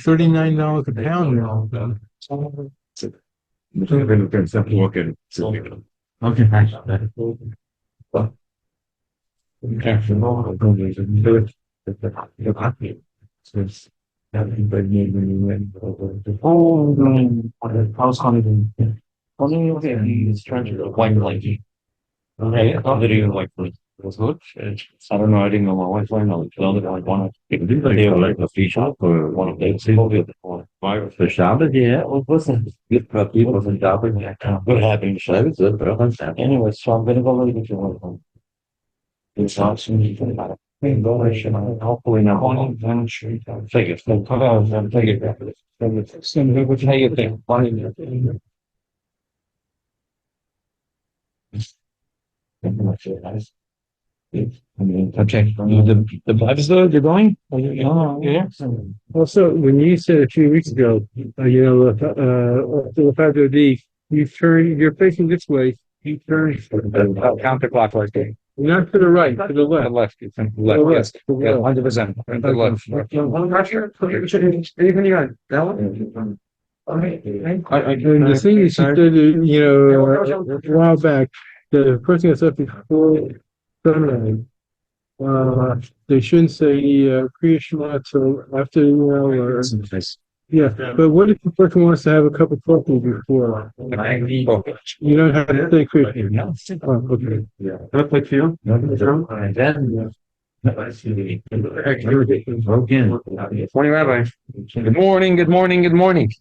$39 a pound now. Okay, I thought that even like was good. I don't know. I didn't know my wife. I know it's only like one of they were like a free shop or one of those. For Shabbat, yeah. Well, wasn't good for people from Shabbat. Yeah, what happened? Shabbat, good, but I'm Shabbat. Anyway, so I'm gonna go look at your home. It's not soon. Hopefully not. Take it. Take it. What do you think? Okay. The vibes though, you're going? Yeah. Also, when you said a few weeks ago, the fact that you're facing this way, you turn Counterclockwise game. not to the right, to the The left. left. It's in the left. Yes. Yeah, 100%. The left. And the thing is, she said, a while back, the person that's up before sunrise, they shouldn't say Kriya Shema till after, or, yeah. But what if the person wants to have a cup of coffee before? You don't have to say Kriya Shema. Oh, okay. Yeah. Look like you. And then. Morning, Rabbi. Good morning. Good morning. Good morning.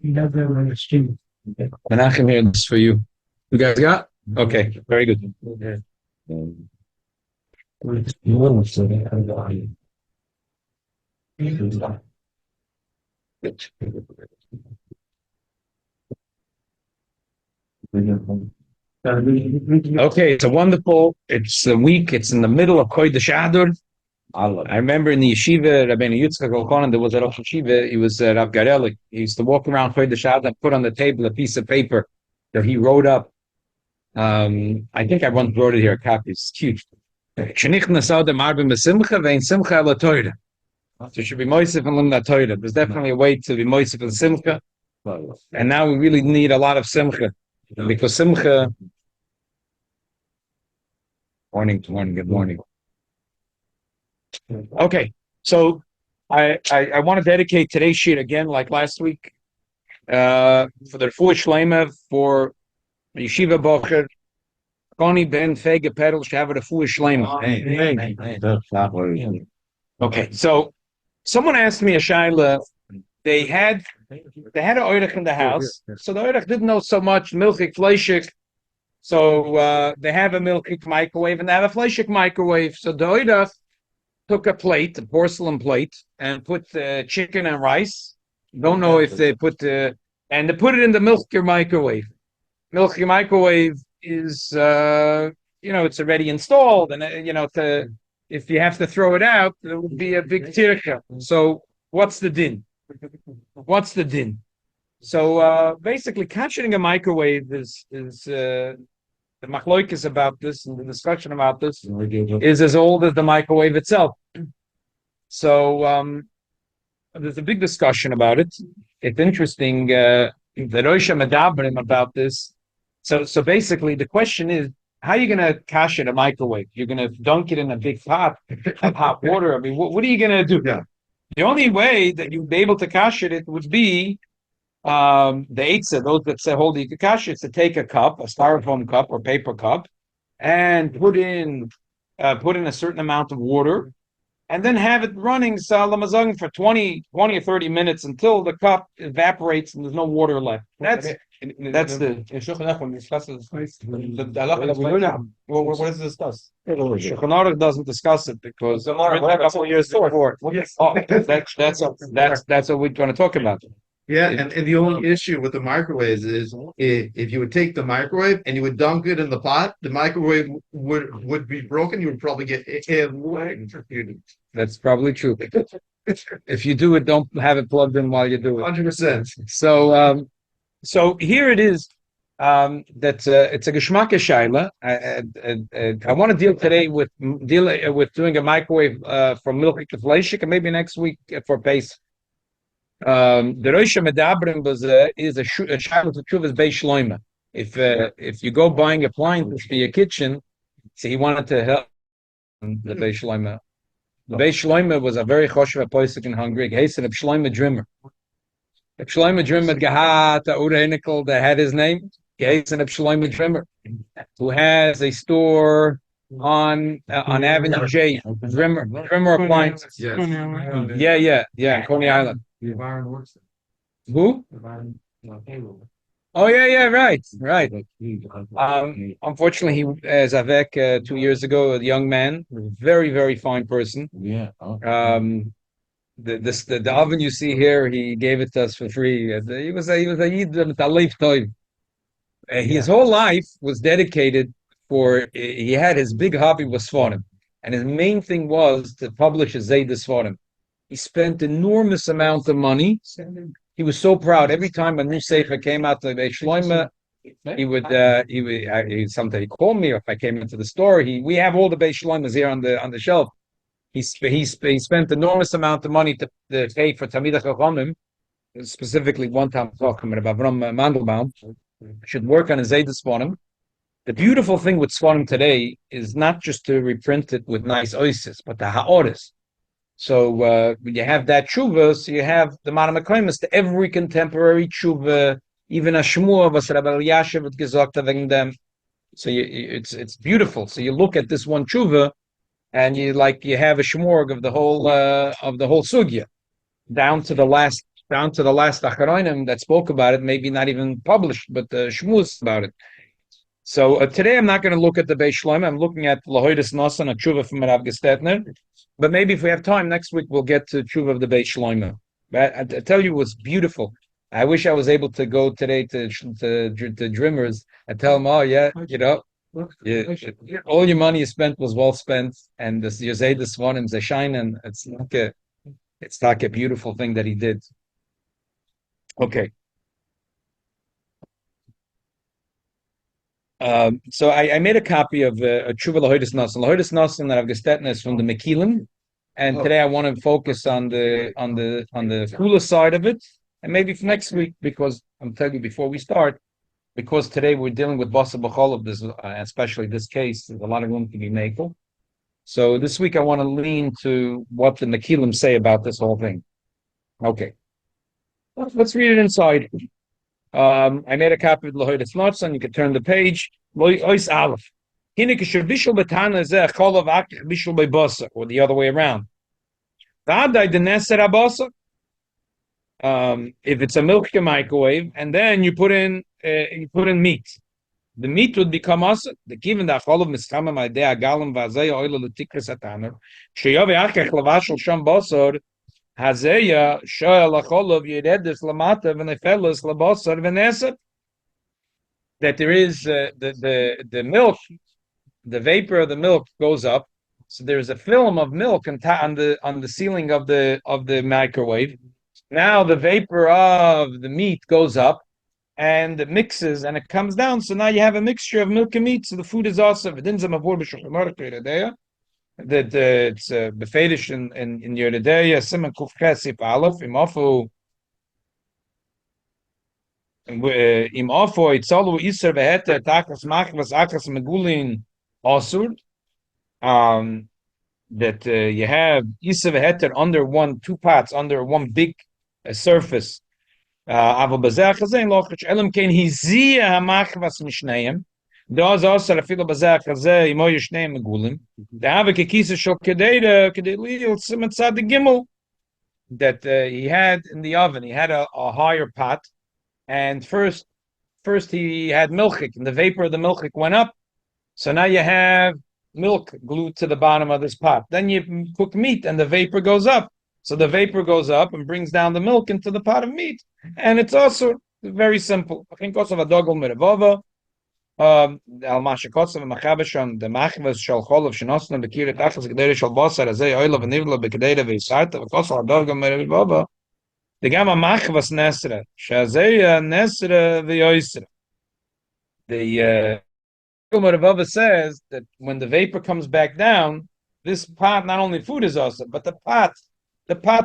Menachem here. This is for you. You guys got? Okay. Very good. Okay, it's a wonderful. It's a week. It's in the middle of Kodesh Adar. I remember in the yeshiva, Rabbi Yitzchak O'Connor, there was a Rosh Yeshiva. He was Rav Gareli. He used to walk around Kodesh Adar and put on the table a piece of paper that he wrote up. I think I once wrote it here. A copy. It's huge. So it should be Moisef and Limna Torah. There's definitely a way to be Moisef and Simcha. And now we really need a lot of Simcha. Because Simcha. Morning, good morning. Okay, so I want to dedicate today's sheet again, like last week, for the Refuah Shleima for Yeshiva Bocher, Koni Ben Fege Pedal Shava Refuah Shleima. Okay, so someone asked me a shaila. They had an oirach in the house, so the oirach didn't know so much milchik fleishik. So they have a milchik microwave and they have a fleishik microwave. So the oirach took a plate, a porcelain plate, and put chicken and rice. Don't know if they put and they put it in the milchik microwave. Milchik microwave is it's already installed, and if you have to throw it out, there would be a big tircha. So what's the din? So basically, capturing a microwave is the machloikis about this, and the discussion about this is as old as the microwave itself. So there's a big discussion about it. It's interesting. The Rishon medabrim about this. So basically, the question is, how are you going to kasher the microwave? You're going to dunk it in a big pot of hot water. I mean, what are you going to do? Yeah. The only way that you'd be able to kasher it would be the eitzah, those that say hold you can kasher, is to take a cup, a styrofoam cup or paper cup, and put in a certain amount of water, and then have it running salamazang for 20 or 30 minutes until the cup evaporates and there's no water left. That's the what does it discuss? Shulchan Aruch doesn't discuss it because a couple of years before. That's what we're going to talk about. Yeah, and the only issue with the microwaves is if you would take the microwave and you would dunk it in the pot, the microwave would be broken. You would probably get electrocuted. That's probably true. If you do it, don't have it plugged in while you do it. 100%. So here it is. It's a geschmacke shaila. I want to deal today with doing a microwave from milk to fleishik, and maybe next week for pace. The Rishon Medabrim is a child of Chuvas Beis Shloima. If you go buying appliances for your kitchen, so he wanted to help the Beis Shloima. The Beis Shloima was a very Kosher Apostle in Hungary. He said Shloima Drimmer. Shloima Drimmer Gahat Urenikel that had his name. He said Shloima Drimmer, who has a store on Avenue J. Drimmer Appliances. Yeah, Coney Island. Who? Oh yeah, right. Unfortunately, he Zavek 2 years ago, a young man, very very fine person. Yeah. The oven you see here, he gave it to us for free. He was a Yid with a lifetime. His whole life was dedicated for. He had his big hobby was Sforim, and his main thing was to publish a Zayda Sforim. He spent enormous amount of money. He was so proud. Every time a new sefer came out to Beis Shloima, sometimes he called me, or if I came into the store, we have all the Beis Shloimas here on the shelf. He spent enormous amount of money to pay for Talmidei Chachamim, specifically one time talking about Avram Mandelbaum, should work on a Zayda Sfonim. The beautiful thing with Sfonim today is not just to reprint it with nice oises, but the ha'oris. So when you have that tshuva, so you have the Manamakoimus to every contemporary tshuva, even a shmua was Rabbi Yashav had gesagt wegen them. So it's beautiful. So you look at this one tshuva, and you have a shmorg of the whole sugya, down to the last acharonim that spoke about it, maybe not even published, but the shmus about it. So today I'm not going to look at the Beis Shloima. I'm looking at Lahoidus Nasan, a tshuva from Rav Gestetner. But maybe if we have time next week, we'll get to tshuva of the Beis Shloima. But I tell you, it was beautiful. I wish I was able to go today to Drimmers and tell them, oh yeah, all your money you spent was well spent, and this your Zayda Svanim Zeshain, and it's like a beautiful thing that he did. Okay. So I made a copy of a Tshuva Lahoidus Nasan. Lahoidus Nasan that I've gestetna is from the Mekilim, and today I want to focus on the cooler side of it, and maybe for next week, because I'm telling you before we start, because today we're dealing with Basa B'chol of this, especially this case, there's a lot of room to be makel. So this week I want to lean to what the Mekilim say about this whole thing. Okay, let's read it inside. I made a copy of Lahoidus Nasan. You can turn the page. Ois Aleph. Or the other way around. If it's a milk microwave, and then you put in meat, the meat would become also the given that all of mischama my day galam vazay oil the tikras ataner. Sheyove achach lavashal sham basar hazeya shoel acholov yeredes lamata v'nefeles labasar v'neset. That there is the milk, the vapor of the milk goes up. So there's a film of milk on the ceiling of the microwave. Now the vapor of the meat goes up, and it mixes, and it comes down. So now you have a mixture of milk and meat. So the food is also that it's befedish in Yeredeya Siman Kuf Chesif Aleph Imafu Itzalu Iser Veheter Takas Machvas Akas Megulin Asur. That you have Iser Veheter under two pots under one big surface. Aval Bazeh Chazein Lochich Elam Kein Hizia Hamachvas Mishneim. Does also Rafila Bazeh Chazeh Imo Yishneim Megulim. The have a Kekisa Shok Kededa Kedeli Simatzad the Gimel that he had in the oven. He had a higher pot, and first he had milchik, and the vapor of the milchik went up. So now you have milk glued to the bottom of this pot. Then you cook meat, and the vapor goes up. So the vapor goes up and brings down the milk into the pot of meat. And it's also very simple. I think also a dogel merevova. Al mashakotsav machabashon the machvas shal cholov shenosna bekiret achas gedere shal basar azay oilav nivla bekedere veisarta v'kosal dogel merevova. The gamma machvas nesra shazay nesra v'yoisra. The Merevova says that when the vapor comes back down, this pot, not only food is also, but the pot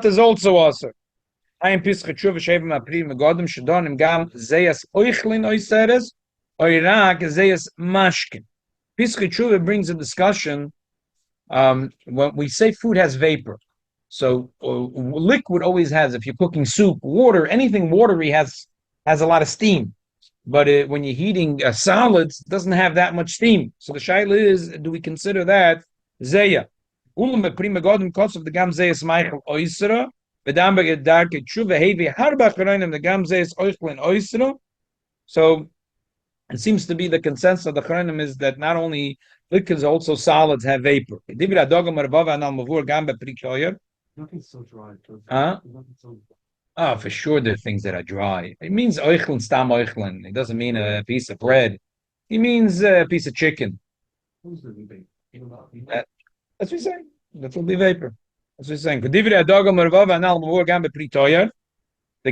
is also also. Ein Pischei Tshuva Sheva Ma'Apri Megodim Shedonim Gam Zeyas Oichlin Oiseres Oirak Zeyas Mashkin. Pischei Tshuva brings a discussion. When we say food has vapor, so liquid always has. If you're cooking soup, water, anything watery has a lot of steam. But when you're heating solids, it doesn't have that much steam. So the shaila is, do we consider that zeya? Ulam prima godem kots of the gam zeyas Michael oisera. Vedam begedar ke tshuva hevi harba choronim the gam zeyas oichlin oisera. So it seems to be the consensus of the choronim is that not only liquids, also solids have vapor. Nothing's so dry. Huh? Oh, for sure there are things that are dry. It means oichlin stam oichlin. It doesn't mean a piece of bread. It means a piece of chicken. That's what we're saying. That will be vapor. That's what we're saying. The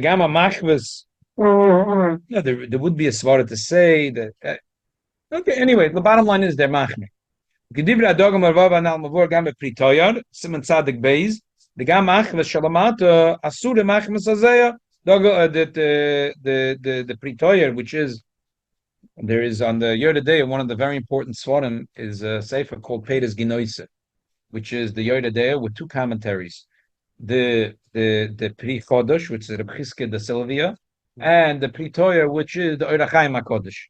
gamma machvas. Yeah, there would be a svara to say that. Okay, anyway, the bottom line is they're machmir. Gedivra dogam arvava anal mavur gam bepritoyar siman tzadik beis the gam machmas shalamata asur the machmas azeya the pritoyar, which is there is on the year today one of the very important svarim is a sefer called Peres Ginoise, which is the year today with two commentaries, the Pri Chodesh, which is the Bchiske de Sylvia, and the Pritoyar, which is the Oirachayim HaKodesh.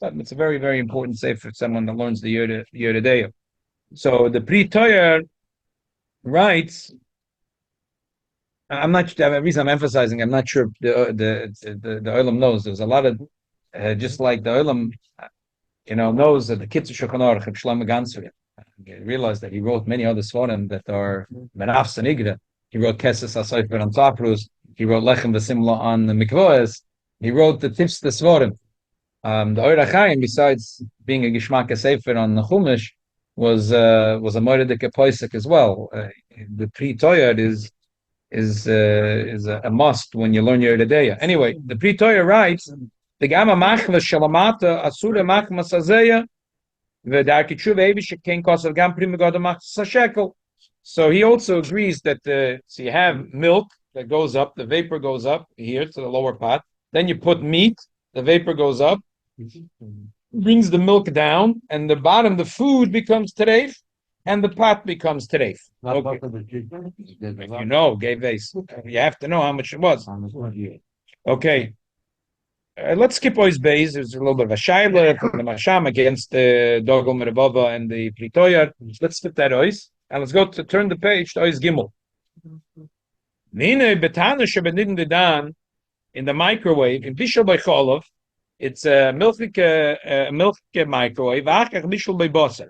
It's a very, very important sefer for someone that learns the year today. So the Pritoyar writes. I'm not. The reason I'm emphasizing, I'm not sure the Olam knows. There's a lot of just like the Olam, knows that the Kitzur Shulchan Aruch of Shlomo Ganser. Realized that he wrote many other svarim that are Menafs and Igra. He wrote Keses HaSofer on Tzaprus. He wrote Lechem V'Simla on the Mikvoes. He wrote the Tifs the Svarim. The Ohr HaChaim, besides being a Gishmak Sefer on the Chumash, was a Moededik Poisek as well. The Pri Toyar is a must when you learn your Yedeya. Anyway, the Pri Toyar writes, the Gamma Machva Shalamata Asura Machma Sazeya V'Darki Tshuva Evi Shekein Kosher Gam Pri Megoda Machsa Shekel. So he also agrees that so you have milk that goes up, the vapor goes up here to the lower pot. Then you put meat, the vapor goes up, brings the milk down, and the bottom, the food becomes tereif, and the pot becomes tereif. Okay. Gave vase. You have to know how much it was. Okay. Let's skip Ois Beis. There's a little bit of a shaila from the Masham against the Dogel Merabava and the Pritoyar. Let's skip that Ois. And let's go to turn the page to Ois Gimel. In the microwave, in Bishul by Cholov, it's a milk microwave. Bishul by Basar.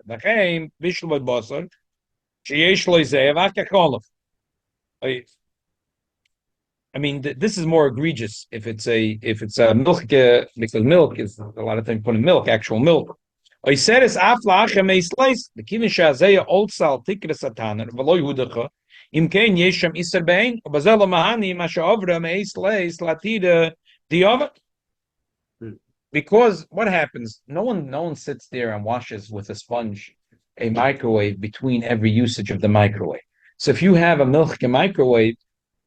Bishul by Basar. Sheyesh loizeh. Cholov. I mean, this is more egregious if it's a milk, because milk is a lot of times put in milk, actual milk. I said it's afla slice. The kivin shazeya old sal tikra satan v'lo yudacha. Imkein yesham iser bein bazelo mahani masha ovra meisleis latida diova. Because what happens? No one sits there and washes with a sponge a microwave between every usage of the microwave. So if you have a milk microwave,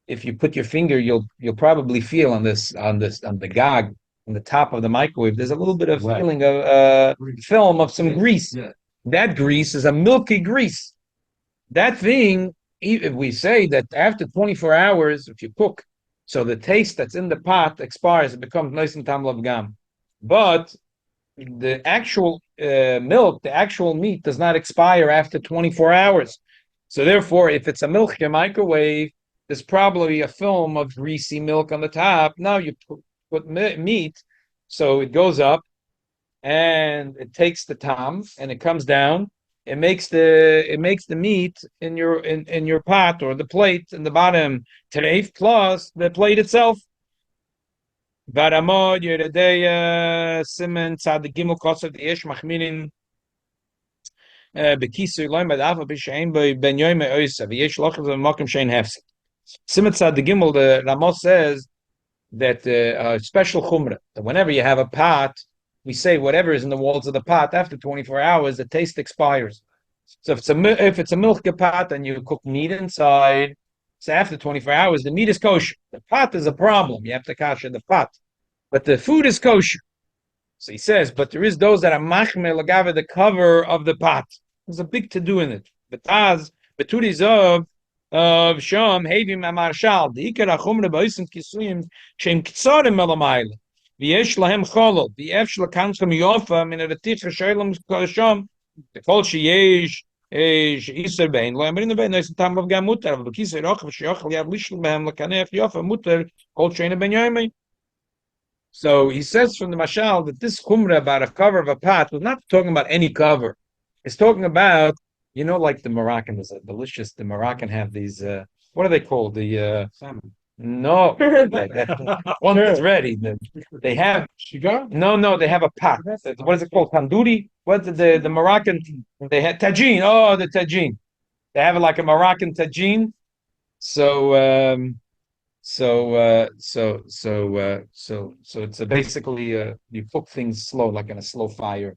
if you put your finger, you'll probably feel on the gag on the top of the microwave. There's a little bit of feeling of film of some grease. Yeah. That grease is a milky grease. That thing, if we say that after 24 hours, if you cook, so the taste that's in the pot expires, it becomes nice and tam lav gam. But the actual milk, the actual meat, does not expire after 24 hours. So therefore, if it's a milk microwave, there's probably a film of greasy milk on the top. Now you put meat, so it goes up, and it takes the tam, and it comes down. It makes the meat in your pot or the plate in the bottom tereif plus the plate itself. Varamod Yeredeya Simen Tzad Gimel Kosher the Yesh Machminin Bekisur Loim Badafa B'Shein Ben Yoim Oisa V'Yesh Lochav V'Makim Shein Hefsek. Simen Tzad Gimel, the Ramos says that special chumrah, that whenever you have a pot, we say whatever is in the walls of the pot, after 24 hours, the taste expires. So if it's a milk pot and you cook meat inside, So after 24 hours, the meat is kosher. The pot is a problem. You have to kasher the pot. But the food is kosher. So he says, but there is those that are machmer lagava the cover of the pot. There's a big to do in it. Betaz, beturis of sham havim amarshal. The ikar achumre ba'isem kisuyim shem kitzarim elamayla. V'yesh lahem cholol. V'yesh lakanchem yofa min aretich hasholim sham. The kol sheyesh iser bein. Lo yamrin bein. There's a time of gamutar. But kisei rochav sheyochel yav lishel behem lakanef yofa mutar kol sheina ben yoyimei. So he says from the Mashal that this Kumra about a cover of a pot was not talking about any cover. It's talking about, like the Moroccan is delicious. The Moroccan have these, what are they called? The salmon. No, one that's ready. They have no, they have a pot. What is it called? Tandoori? What's the Moroccan? They have tagine. Oh, the tagine. They have like a Moroccan tagine. So it's basically you cook things slow, like in a slow fire.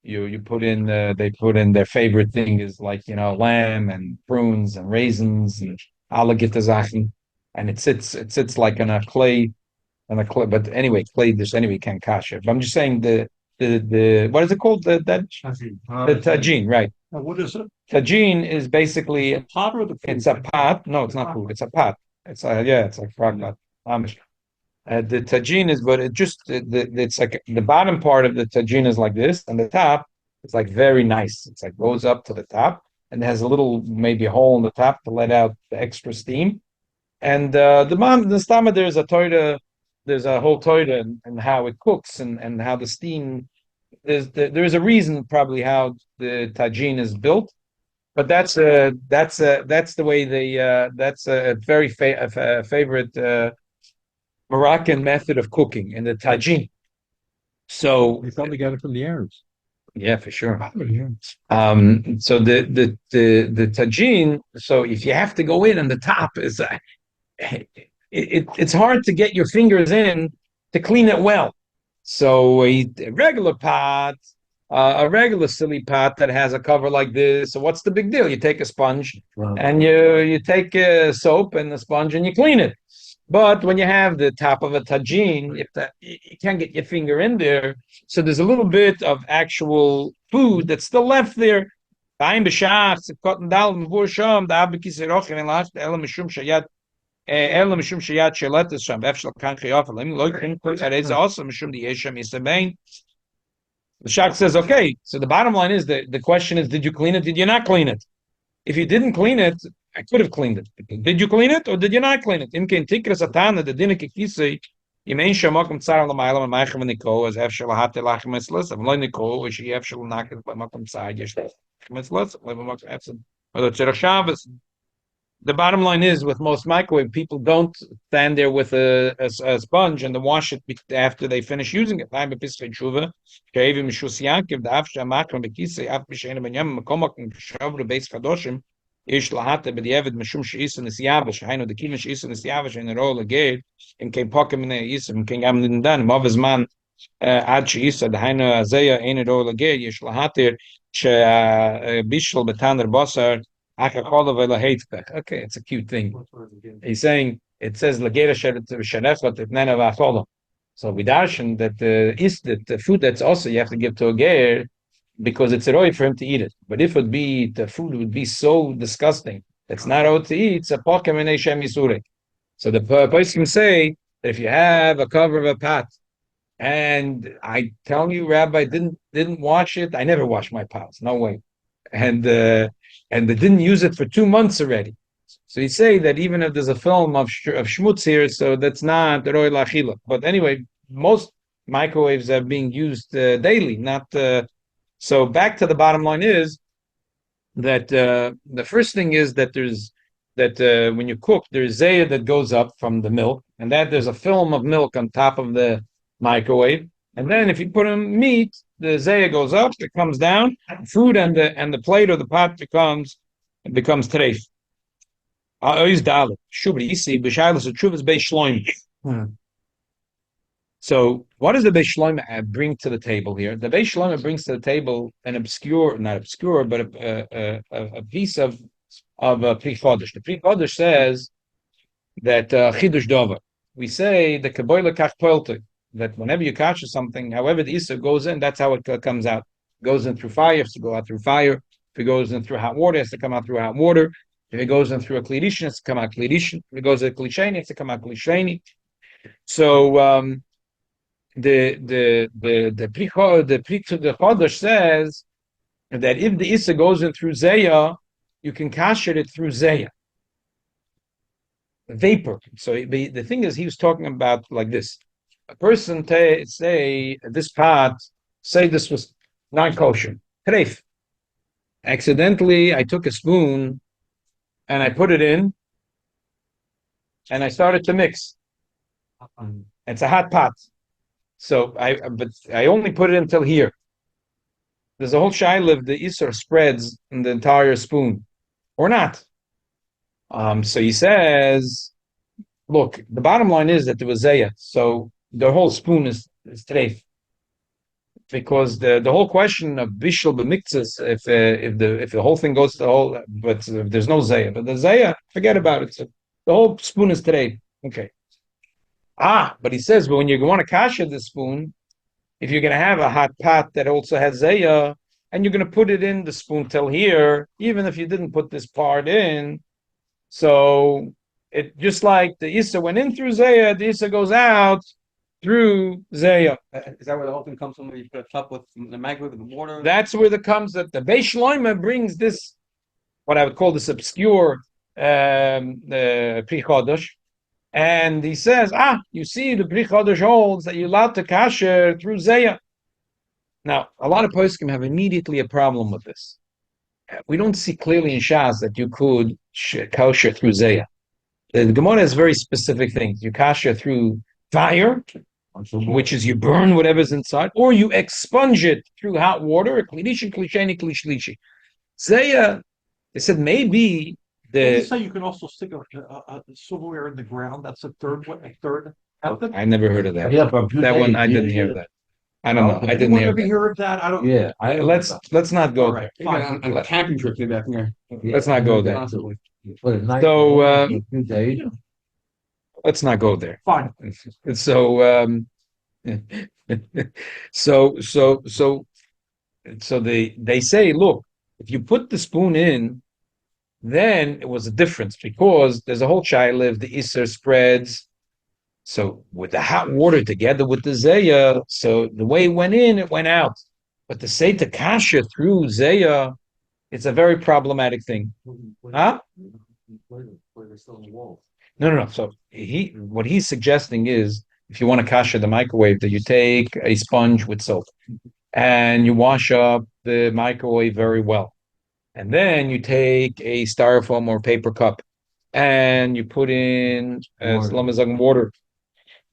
You put in they put in their favorite thing is like lamb and prunes and raisins and alligator and it sits like in a clay. But anyway, clay this anyway can kasher. But I'm just saying the what is it called the tagine, right? What is it? Tagine is basically A pot or the food? it's a pot. No, it's not food. It's a pot. It's like frog pot. Amish. The tagine is, but it's like the bottom part of the tagine is like this, and the top is like very nice. It's like goes up to the top, and it has a little maybe a hole in the top to let out the extra steam. And the stomach there's a whole toida and how it cooks and how the steam. There's a reason probably how the tagine is built. But that's the way that's a very favorite Moroccan method of cooking in the tagine. So We thought we got it from the Arabs. yeah, for sure. Yeah. So the tagine. So if you have to go in, and the top is it's hard to get your fingers in to clean it well. So a regular pot. A regular silly pot that has a cover like this. So what's the big deal? You take a sponge and you take soap and the sponge and you clean it. But when you have the top of a tagine, you can't get your finger in there. So there's a little bit of actual food that's still left there. The Shach says, okay, so the bottom line is that the question is, did you clean it? Did you not clean it? If you didn't clean it, I could have cleaned it. Did you clean it or did you not clean it? Imkein tikras atana the dinner kikisi yemein shamokum tzar lamaylam and ma'achem niko as efshel lahate lachem eslas avloy niko or she efshel naket b'makom tzar yesh lachem eslas levamak efsen or the tzerach Shabbos. The bottom line is, with most microwave, people don't stand there with a sponge and then wash it after they finish using it. Ish lahate b'diavad mishum she'isa nisyavish. Hainu the kivin she'isa nisyavish in the role again. In kein pokem in the isa in kein gamlin dan. Mavaz man ad she'isa the hainu azaya in the role again. Ish lahate she bishul betaner basar. Okay, it's a cute thing. He's saying it says lagera shenefot it nene v'acholo. So we darshan that the food that's also you have to give to a ger because it's a roy for him to eat it. But if the food would be so disgusting, it's not owed to eat. It's a pokem in Shem Yisure. So the person can say that if you have a cover of a pot, and I tell you, Rabbi didn't wash it. I never wash my pots. No way. And they didn't use it for 2 months already. So you say that even if there's a film of schmutz here, so that's not roy lachila. But anyway, most microwaves are being used daily. Not so. Back to the bottom line is that the first thing is that when you cook, there's zayah that goes up from the milk, and that there's a film of milk on top of the microwave. And then if you put in meat, the zayah goes up, it comes down, food and the plate or the pot becomes treif. So what does the Beis Shlomo bring to the table here? The Beis Shlomo brings to the table an not obscure, but a piece of of Pri Chodesh. The Pri Chodesh says that Chidush Dover. We say the Kaboila Kach Polte, that whenever you kasher something, however the Issa goes in, that's how it comes out. It goes in through fire, it has to go out through fire. If it goes in through hot water, it has to come out through hot water. If it goes in through a klidishin, it has to come out klidishin. If it goes in a klisheni, it has to come out klisheni. So the Chodesh says that if the Issa goes in through Zeya, you can kasher it through Zeya. Vapor. So the thing is, he was talking about like this. A person say this pot, say this was non-kosher, treif. Accidentally, I took a spoon and I put it in and I started to mix. It's a hot pot. So but I only put it until here. There's a whole shiloh, the Isser spreads in the entire spoon, or not. So he says, look, the bottom line is that there was Zeya, so the whole spoon is treif. Because the whole question of bishul b'miktzas, if the whole thing goes to the whole, but if there's no Zeya, but the Zeya, forget about it. So the whole spoon is treif. Okay. But he says, but when you want to kasher the spoon, if you're going to have a hot pot that also has Zeya, and you're going to put it in the spoon till here, even if you didn't put this part in, so it just like the Issa went in through Zeya, the Issa goes out through Zeya. Is that where the whole thing comes from? When you put a cup with the microwave with the water? That's where it comes that the Beis Shloimeh brings this, what I would call this obscure Pri Chodesh. And he says, you see, the Pri Chodesh holds that you're allowed to kasher through Zeya. Now, a lot of poskim have immediately a problem with this. We don't see clearly in Shas that you could kosher through Zeya. The Gemara has very specific things. You kasher through fire, which is you burn whatever's inside, or you expunge it through hot water, klidishin, klisheni, klishlishi. Zeya, they said maybe They say you can also stick a silverware in the ground. That's a third method. I never heard of that. Yeah, but That one I didn't hear that. I don't know. I didn't hear Ever that. hear of that? I don't. Yeah, Let's not go All there. right, on fine. a camping trip maybe I think. Let's not go there. So Let's not go there. Fine. So so they say, look, if you put the spoon in, then it was a difference because there's a whole shiloh, the Isser spreads. So with the hot water together with the Zeya, so the way it went in, it went out. But to say to kasher through Zeya, it's a very problematic thing. Huh? No. So what he's suggesting is, if you want to kasher the microwave, that you take a sponge with soap and you wash up the microwave very well. And then you take a styrofoam or paper cup and you put in water.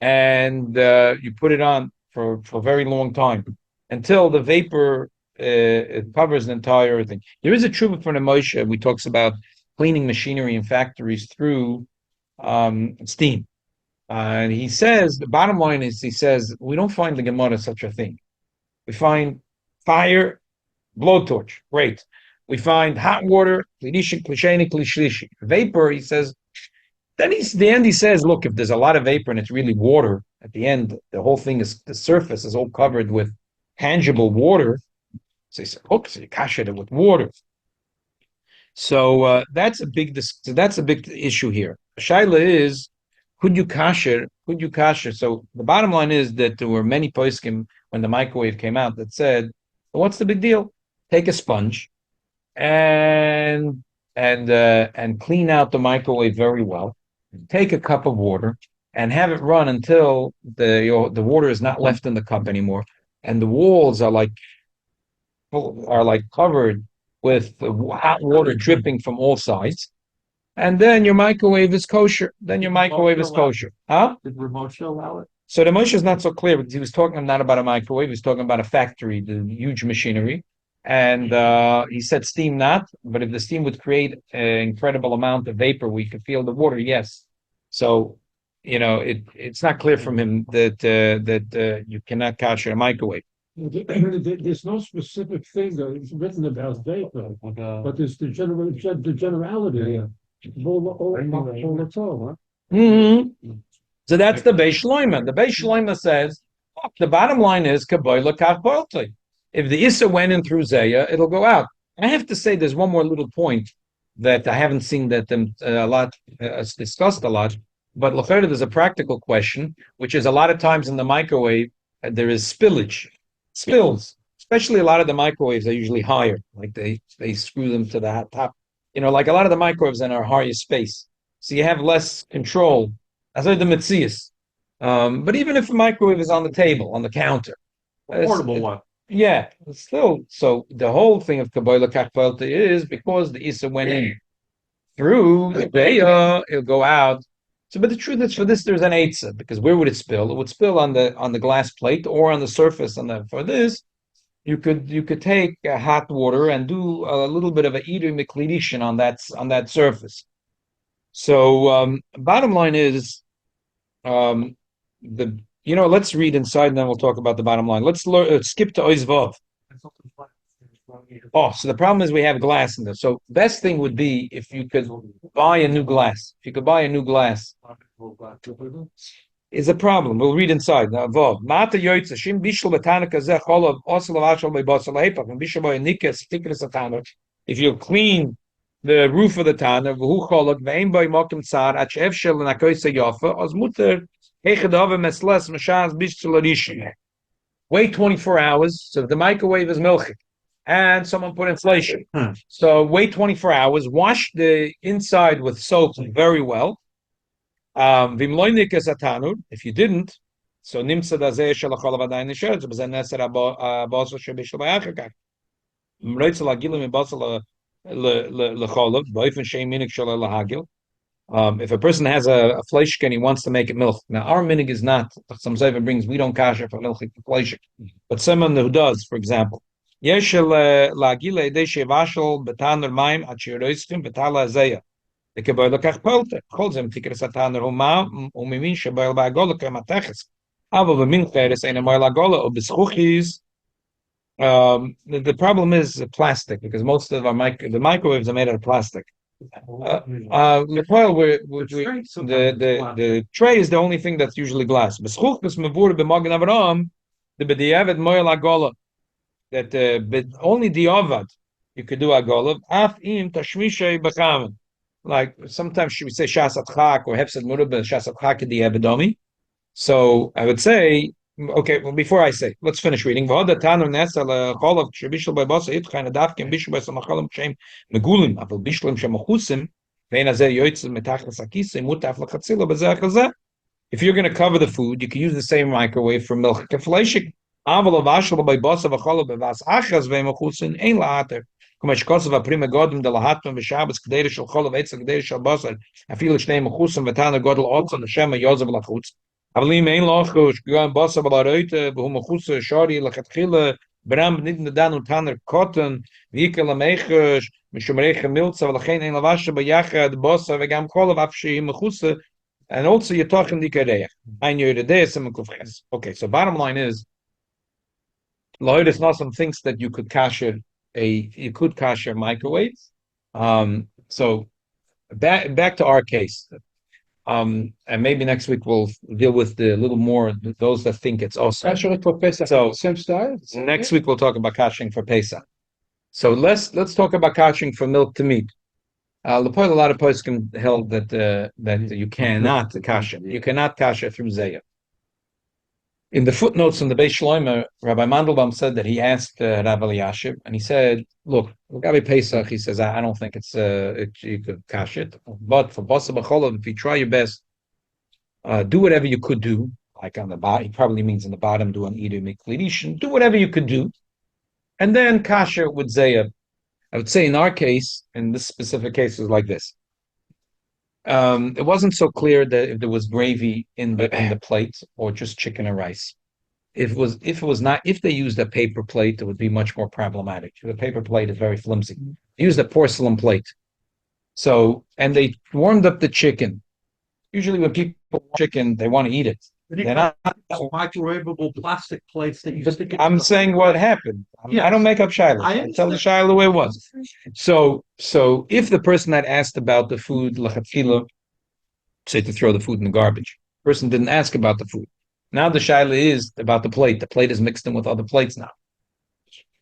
And you put it on for a very long time until the vapor it covers the entire thing. There is a tshuva from the Moshe we talks about cleaning machinery in factories through steam. And he says, the bottom line is, he says, we don't find the Gemara such a thing. We find fire, blowtorch, great. We find hot water, klidishin, klisheni, klishlishi. Vapor, he says, then the end he says, look, if there's a lot of vapor and it's really water, at the end, the whole thing is, the surface is all covered with tangible water. So he said, look, so you kasher it with water. So that's a big issue here. Shaila is, could you kasher? So the bottom line is that there were many poskim when the microwave came out that said, well, what's the big deal? Take a sponge and clean out the microwave very well. Take a cup of water and have it run until the water is not left in the cup anymore, and the walls are like covered with hot water dripping from all sides. And then your microwave is kosher. Huh? Did Ramosha allow it? So the Moshe is not so clear because he was talking not about a microwave. He was talking about a factory, the huge machinery. And he said steam not, but if the steam would create an incredible amount of vapor, we could feel the water, yes. So, it's not clear from him that you cannot kasher a microwave. There's no specific thing that is written about vapor, but there's the generality. All that's all, huh? So that's the Beis Shloimeh. The Beis Shloimeh says, look, the bottom line is kaboila kach boilti. If the Issa went in through Zaya, it'll go out. I have to say, there's one more little point that I haven't seen that a lot discussed a lot, but l'chayr, there's a practical question, which is a lot of times in the microwave there is spills. Especially a lot of the microwaves are usually higher, like they screw them to the top. Like a lot of the microwaves in our higher space, so you have less control. As the Metzias. But even if a microwave is on the table, on the counter, A portable one. yeah, it's still. So the whole thing of Kabbalah Kachvalta is because the Issa went in through the Beya, it'll go out. So, but the truth is, for this, there's an Eitzah, because where would it spill? It would spill on the glass plate or on the surface. For this, you could take hot water and do a little bit of a Edu Miklidishin on that surface. So bottom line is, let's read inside and then we'll talk about the bottom line. Let's skip to Oizvav. Oh, so the problem is we have glass in there. So best thing would be if you could buy a new glass. If you could buy a new glass, is a problem. We'll read inside. Now, Vav. Mata yoytza shim bishul betanik azeh cholav osel avashal beibosel heipach and bishul boynikes tikris ataner. If you clean the roof of the tanner, v'hu cholak ve'im boy mokim tzar at she'ef shel nakoyse yofa oz muter hechadave mesles mashaz bishul arishin. Wait 24 hours. So the microwave is milchik, and someone put inflation. So wait 24 hours. Wash the inside with soap very well. If you didn't, so nimsa dazeh shalachol avadayin nisher. So b'zen neser abosel shebishul bayachakach. Mroitzel agilim ibosel lecholav boifen shein minik shalal lahagil. If a person has a fleishik and he wants to make it milk, now our minig is not. Some Zayva brings, we don't kasher for milchik fleishik, but someone who does, for example, yesh lagile edei shevashel betaner maim at shiroischim betala azeya. The keboy lekach polte calls him tikras ataner huma umimin sheboy ba'agola kemateches. Avo v'min cheres ein amoy lagola or b'schuchis. The problem is plastic, because most of the microwaves are made out of plastic. The tray is the only thing that's usually glass. That only the ovad you could do agolav. Like sometimes should we say shasat chak or hefsed murabah shasat chak in the ebedomi. So I would say, okay, well, before I say, let's finish reading. So the problem is if you're going to cover the food, you can use the same microwave for milk. Avlim ein lochos gan basa balaroite wo machuse shari lachatkhile bram nit dan und taner cotton wikel mechos mishmrech miltsa vel geen ein lavashe bayach de basa we gam kolov afshi machuse, and also you're talking the kareach ein yode des some kofres. Okay, so bottom line is Lloyd Nossam thinks that you could kasher microwaves. So back to our case. And maybe next week we'll deal with a little more those that think it's also Kashering for Pesach. So Same style. next week we'll talk about kashering for Pesach. So let's talk about kashering for milk to meat. A lot of poskim held that you cannot kasher. You cannot kasher through zayah. In the footnotes in the Beis Shloimeh, Rabbi Mandelbaum said that he asked Rabbi Elyashiv, and he said, "Look, Rabbi Pesach," he says, "I don't think you could kash it, but for Basa B'Cholov, if you try your best, do whatever you could do, like on the bottom. He probably means in the bottom, do an Edu Miklidishin, do whatever you could do, and then kasher with Zayah." I would say in our case, in this specific case, is like this. It wasn't so clear that if there was gravy in the plate or just chicken or rice. If they used a paper plate, it would be much more problematic. The paper plate is very flimsy. They used a porcelain plate. So, and they warmed up the chicken. Usually when people want chicken, they want to eat it. They're not. Microwavable plastic plates that you But stick. I'm saying what happened. I don't make up shiloh. I tell the shiloh the way it was. So if the person had asked about the food, lachatchila, say to throw the food in the garbage, person didn't ask about the food. Now the shiloh is about the plate. The plate is mixed in with other plates now.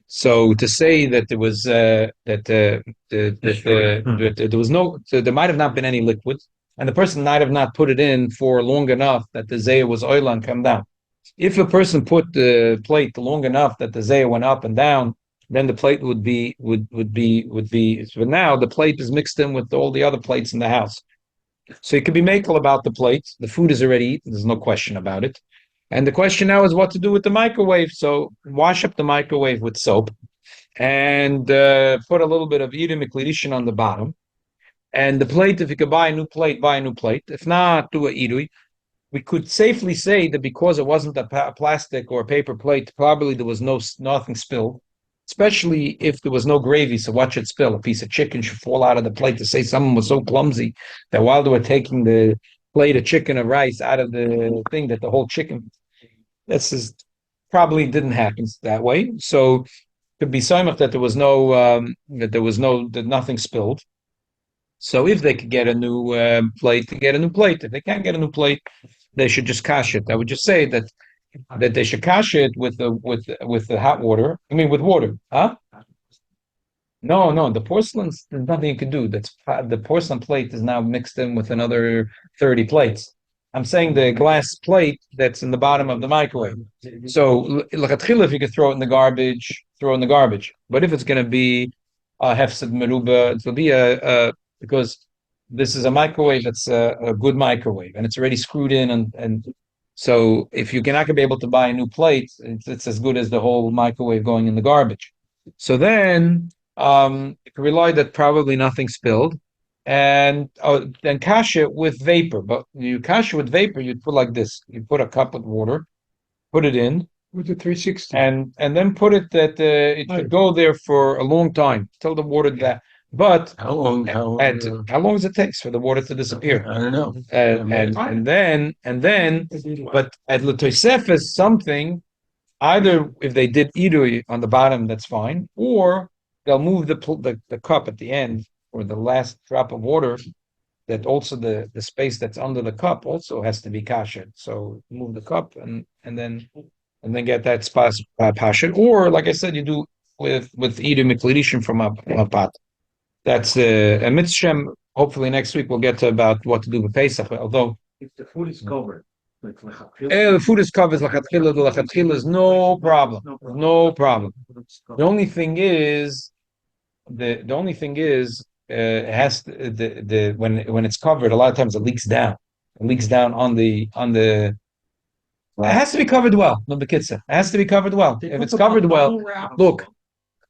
So to say that there was that there was no, so there might have not been any liquid, and the person might have not put it in for long enough that the zayah was oil and come down. If a person put the plate long enough that the zayah went up and down, then the plate would be. But now the plate is mixed in with all the other plates in the house, so it could be makel about the plate. The food is already eaten. There's no question about it. And the question now is what to do with the microwave. So wash up the microwave with soap and put a little bit of Edom Miklirishin on the bottom. And the plate, if you could buy a new plate, buy a new plate. If not, do a idui. We could safely say that because it wasn't a plastic or a paper plate, probably there was nothing spilled, especially if there was no gravy. So watch it spill. A piece of chicken should fall out of the plate to say someone was so clumsy that while they were taking the plate of chicken or rice out of the thing, that the whole chicken, this is probably didn't happen that way. So could be so much that there was that nothing spilled. So if they could get a new plate, to get a new plate. If they can't get a new plate, they should just kash it. I would just say that they should kash it with the hot water. I mean, with water, huh? No, the porcelain. There's nothing you can do. The porcelain plate is now mixed in with another 30 plates. I'm saying the glass plate that's in the bottom of the microwave. So, if you could throw it in the garbage, throw it in the garbage. But if it's going to be a hefsed meruba, it'll be because this is a microwave that's a good microwave and it's already screwed in and so if you're not going to be able to buy a new plate, it's as good as the whole microwave going in the garbage. So then you can rely that probably nothing spilled. And then kasher with vapor. But you kasher with vapor, you'd put like this. You put a cup of water, put it in. With the 360. And then put it that it could go there for a long time till the water that. But How long does it take for the water to disappear? I don't know. And then, but at L'Tosef something, either if they did idui on the bottom, that's fine, or they'll move the cup at the end or the last drop of water. That also the space that's under the cup also has to be kasher. So move the cup and then get that spot passion. Or like I said, you do with idui miklirishin from a pot. That's a mitzvah. Hopefully next week we'll get to about what to do with Pesach. Although If the food is covered. the food is covered, the lachatchila is no problem. No problem. The only thing is, it has to, when it's covered, a lot of times it leaks down. It leaks down on the. It has to be covered well. No, the kitzah. It has to be covered well. If it's covered well, look.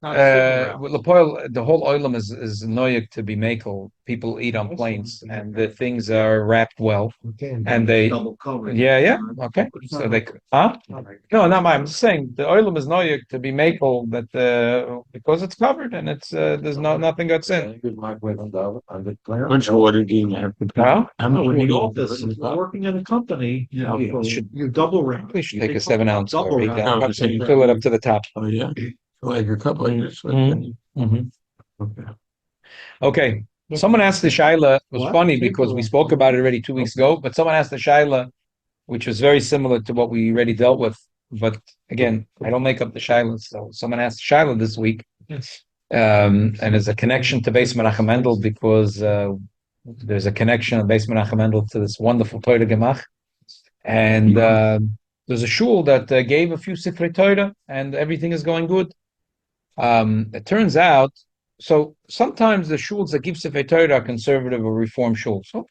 With Lapoil, the whole oilum is noyek to be makel. People eat on planes, and the things are wrapped well, and they okay. So they no, not mine. I'm just saying the oilum is noyek to be makel that because it's covered and it's there's nothing that's in. Much water do you have to Huh? I'm in the office, working in a company, you double round. We should take a 7-ounce or Double 8-ounce round. cup and fill it up to the top. Oh yeah. Like a couple of years. Okay. Someone asked the Shaila, it was What? funny because we spoke about it already 2 weeks ago, but someone asked the Shaila, which was very similar to what we already dealt with. But again, I don't make up the Shaila. So someone asked the Shaila this week. And there's a connection to Beis Menachem Mendel because there's a connection of Beis Menachem Mendel to this wonderful Torah Gemach. And there's a shul that gave a few Sifrei Torah and everything is going good. It turns out, so sometimes the shuls that give Sifrei Torah are conservative or reform shuls. So,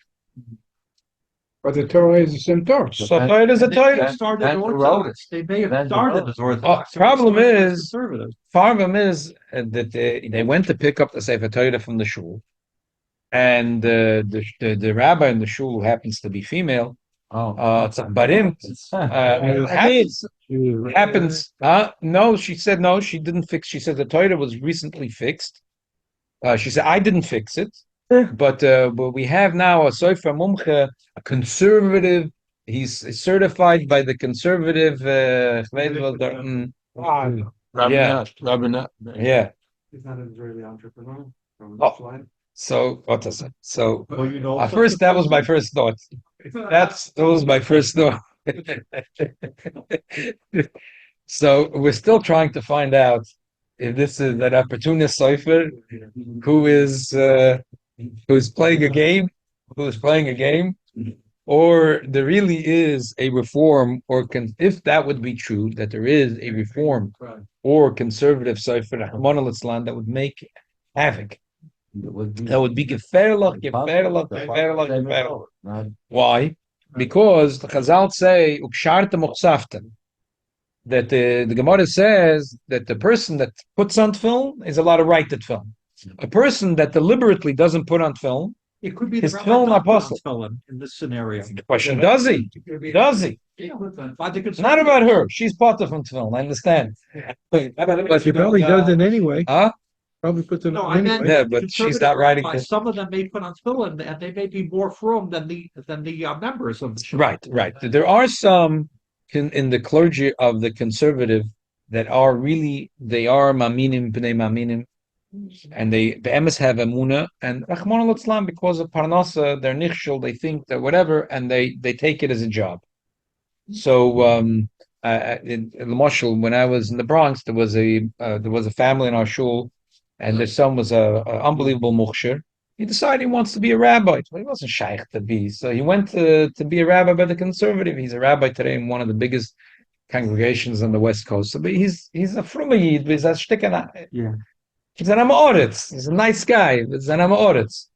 But the Torah is the same Torah. so Torah is a Torah. They may have started as Orthodox. Problem is conservative. that they went to pick up the Sefer Torah from the shul, and the rabbi in the shul who happens to be female. But happens. No, she said no. She didn't fix. She said the Torah was recently fixed. She said I didn't fix it, but we have now a sofer mumche, a conservative He's certified by the conservative. Yeah. He's not an Israeli entrepreneur from Oh. Rishon. So what is it? So Well, you know, at first, that was my first thought. That was my first thought. So we're still trying to find out if this is an opportunist sofer who is who's playing a game, or there really is a reform, or if that would be true, that there is a reform or conservative sofer Rahman al-Islam that would make havoc. That would be gefährlich. Why? Because the Chazal say "Uksharte mochsaften," that the Gemara says that the person that puts on film is allowed to write that film. A person that deliberately doesn't put on film, it could be his the film apostle. in this scenario. The question: Does he? Does he? Not about her. She's part of film. I understand. But she probably doesn't anyway. Huh? Probably puts it No, on I meant anyway. Yeah, but she's not writing this. Some of them may put on tefillin, and they may be more from than the members of the shul. Right. There are some in the clergy of the conservative that are really, they are maminim b'nei maminim, and they be'emes have emuna, and Rahman al-Islam, because of parnasa, they're nichshel, they think that whatever, and they take it as a job. So in Marshall, when I was in the Bronx, there was a family in our shul, and their son was a unbelievable muksher. He decided he wants to be a rabbi. Well, he wasn't shaykh to be, so he went to be a rabbi by the conservative. He's a rabbi today in one of the biggest congregations on the West Coast. So, but he's a fruma yid, but he's a shtickana. Yeah. He's an Amoritz. He's a nice guy. He's an Amoritz.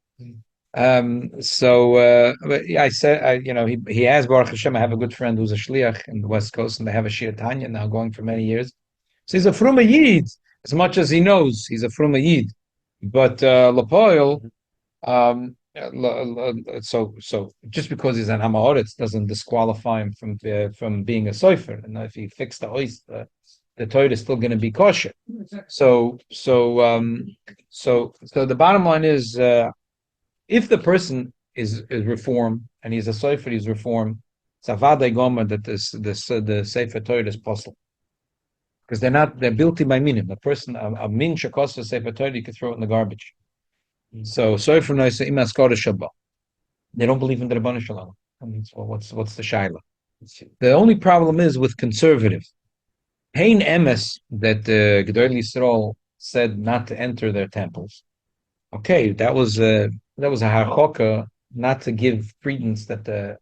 But yeah, I said, he has Baruch Hashem. I have a good friend who's a shliach in the West Coast, and they have a Shir Tanya now going for many years. So he's a fruma yid. As much as he knows, he's a fruma yid. But Lapoil, so just because he's an Amoritz doesn't disqualify him from being a sofer. And if he fixed the ois, the Torah is still going to be kosher. So the bottom line is, if the person is reformed and he's a sofer, he's reformed, it's avadei gomer that the sefer Torah is possible. Because they're built by minim. A person, a min shekos sefer Torah, you can throw it in the garbage. So sofer noise imas kodesh shabbat. They don't believe in the Rabbanu Shalom. I mean, so what's the shaila? The only problem is with conservative. Hein emes that Gedol Yisrael said not to enter their temples. Okay, that was a harchoka, not to give credence that the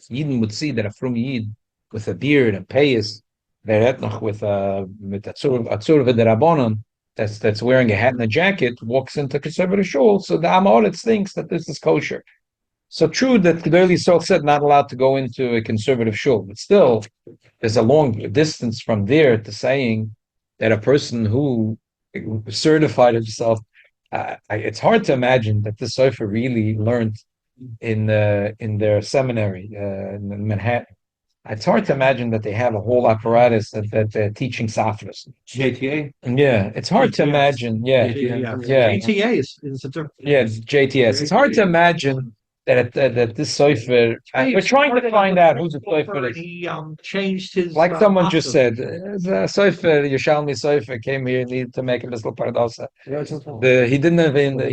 Yidden would see that a frum Yid with a beard and payas, with atzur v'derabonon, that's wearing a hat and a jacket, walks into conservative shul. So the Amoritz thinks that this is kosher. So true that Gedol Yisrael said not allowed to go into a conservative shul, but still, there's a long distance from there to saying that a person who certified himself, it's hard to imagine that this sofer really learned in their seminary in Manhattan. It's hard to imagine that they have a whole apparatus that they're teaching safras. JTA. Yeah, it's hard to imagine. Yeah. JTA is a different. Yeah, it's JTS. It's hard to imagine that this sofer. We're trying to find out who's the sofer is. He changed his. Like someone just said, the sofer, Yerushalmi sofer, came here needed to make a little pardosa. He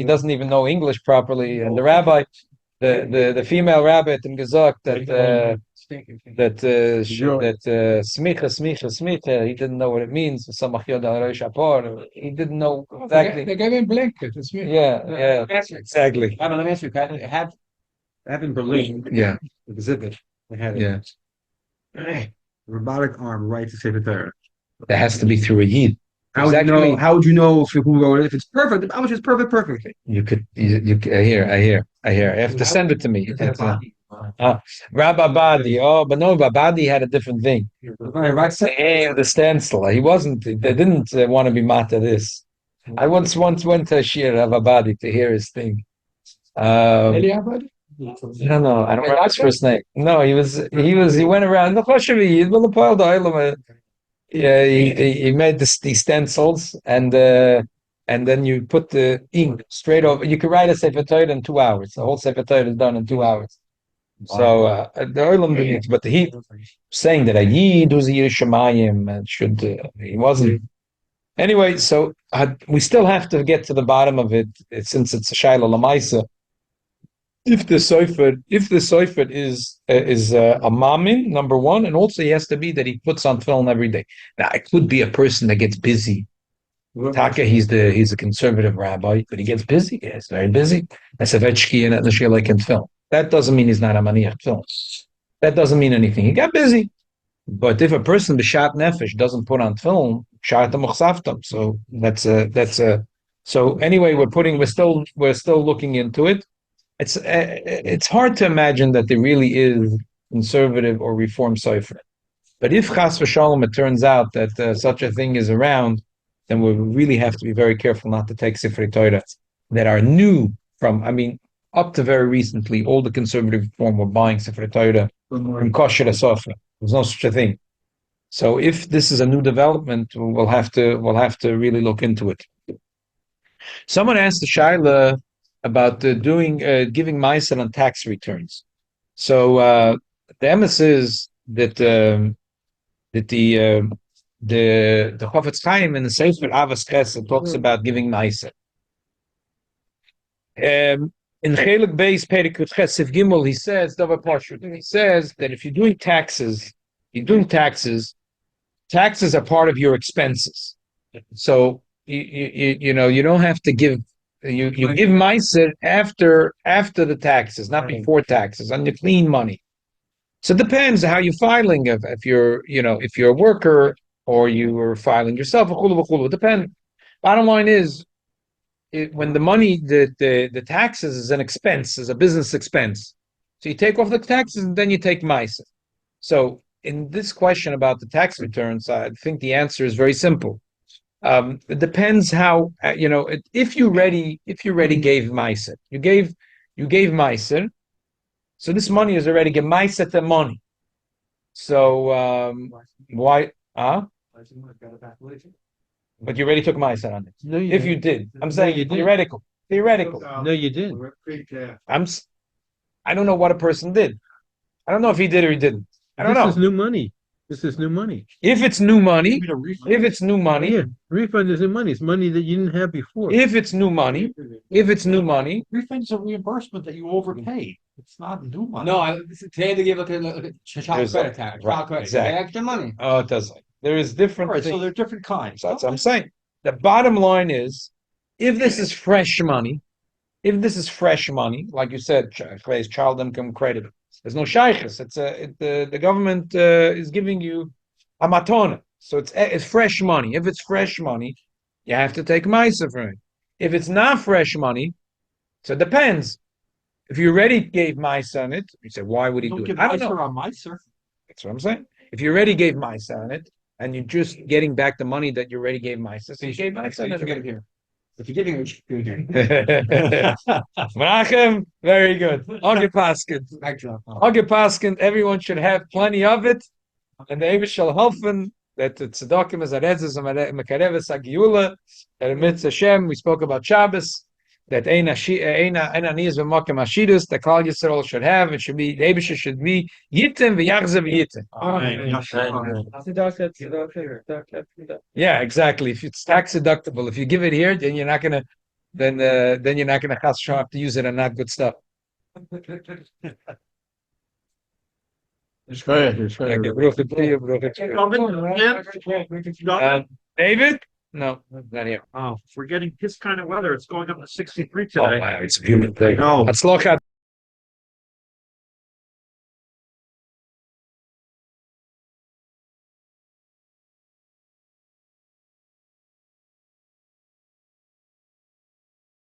doesn't even know English properly, and the rabbi, the female rabbi in Gezok that smicha, he didn't know what it means. He didn't know exactly. They gave him blanket. Yeah, exactly. Let me ask you, have in Berlin, Yeah, exhibit, they had yeah. robotic arm right to Sefer Torah. That has to be through a yid. How would you know who wrote it? If it's perfect, how much is perfect? You could. I hear. You have to send it to me. Rabbi Badi. Oh, but no, Badi had a different thing. The standstill. He wasn't. They didn't want to be mata this. I once went to Shir Rabbi Badi to hear his thing. No, I don't remember his first name. No, he went around the Kosher. Yeah, he made these stencils, and then you put the ink straight over. You could write a Sefer Torah in 2 hours. The whole Sefer Torah is done in 2 hours. So the oilam didn't, but he saying that a yid was a Yerushalayim and should he wasn't. Anyway, so we still have to get to the bottom of it, since it's a shayla lamaisa. If the sofer is a mamin, number one, and also he has to be that he puts on film every day. Now it could be a person that gets busy. Taka, he's a conservative rabbi, but he gets busy. He's very busy. Asavechki and like in film. That doesn't mean he's not a maniach film. That doesn't mean anything. He got busy. But if a person b'shat nefesh doesn't put on film, shatam uchsaftam. So that's a. So anyway, we're still looking into it. It's hard to imagine that there really is conservative or reform sofer. But if chas v'shalom it turns out that such a thing is around, then we really have to be very careful not to take Sifrei Torah that are new from. I mean, up to very recently, all the conservative reform were buying Sifrei Torah from Kosher to sofer. There's no such a thing. So if this is a new development, we'll have to really look into it. Someone asked the Shaila about giving Maaser on tax returns. So the emes is that the Chofetz Chaim in the Sefer Avos Chesed talks about giving Maaser. In Chelik Beis Perikut Chesed Gimel, he says that if you're doing taxes, taxes are part of your expenses. So you don't have to give. You give Maaser after the taxes, not before taxes, on the clean money. So it depends how you're filing. If you're a worker or you are filing yourself, it depends. Bottom line is, when the money, the taxes is an expense, is a business expense. So you take off the taxes and then you take Maaser. So in this question about the tax returns, I think the answer is very simple. It depends how if you already gave Maaser, you gave Maaser, so this money is already Maaser the money. So why? But you already took Maaser on it. No, If you did, I'm saying you didn't. theoretical. No, you didn't. I don't know what a person did. I don't know if he did or he didn't. I don't know. This is new money. This is new money. If it's new money, Yeah, refund is new money. It's money that you didn't have before. if it's new money, Refund's a reimbursement that you overpaid. It's not new money. No, today they give a child There's credit tax. right, Child credit. exactly. They extra money. oh, it doesn't. There is different All right, so things. they're different kinds. So that's what I'm saying. The bottom line is, if this is fresh money, like you said, child income credit, there's no shaykhs. The government is giving you a matona, so it's fresh money. If it's fresh money, you have to take Maaser from it. If it's not fresh money, so it depends. If you already gave Maaser on it, you say, why would he Don't do give it? I don't know. Maaser on Maaser. That's what I'm saying. If you already gave Maaser on it, and you're just getting back the money that you already gave Maaser, so you gave Maaser on it. Here. If you're giving it, you're giving it. Menachem, very good. Ogge Paskin, everyone should have plenty of it, and the Eibush shall helfen that the tzedakah is a rezes and mekareves agiyula, that amidst Hashem, we spoke about Shabbos, that ein aniyas v'makem ashidus, that Klal Yisrael should have, it should be, the Eibush should be yitim v'yachzev yitim. Yeah, exactly. If it's tax deductible, if you give it here, then you're not gonna have to use it on not good stuff. It's fair. It's fair. Okay, David? No, not here. Oh, we're getting this kind of weather. It's going up to 63 Oh, today. wow, it's a human thing. No. Let's look at